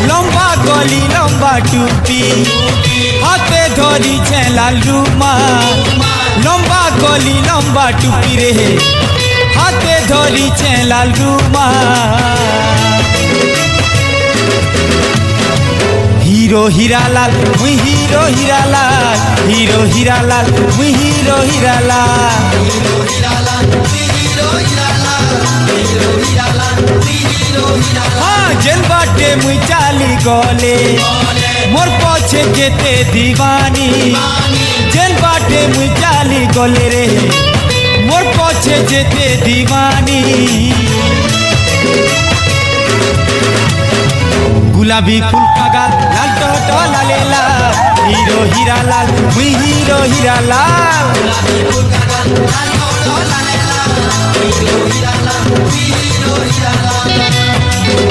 লম্বা গলি লম্বা টুপি হাতে ধরিছে লাল রুমাল লম্বা গলি লম্বা টুপি রে হাতে ধরিছে লাল রুমাল হিরো হীরালাল মুই হিরো হীরালাল হিরো হীরালাল মুই হিরো হীরালাল हाँ जेल बाटे मुई चाली गले मोर पछे जेते दीवानी जेल बाटे मुई चाली गले रे मोर पछे जेते दीवानी गुलाबी फूल कागाल लाल टोटो लाले लाल हीरो हीरालाल मुई हीरो हीरालाल गुलाबी फूल कागाल लाल टोटो लाले लाल हीरो हीरालाल मुई हीरो हीरालाल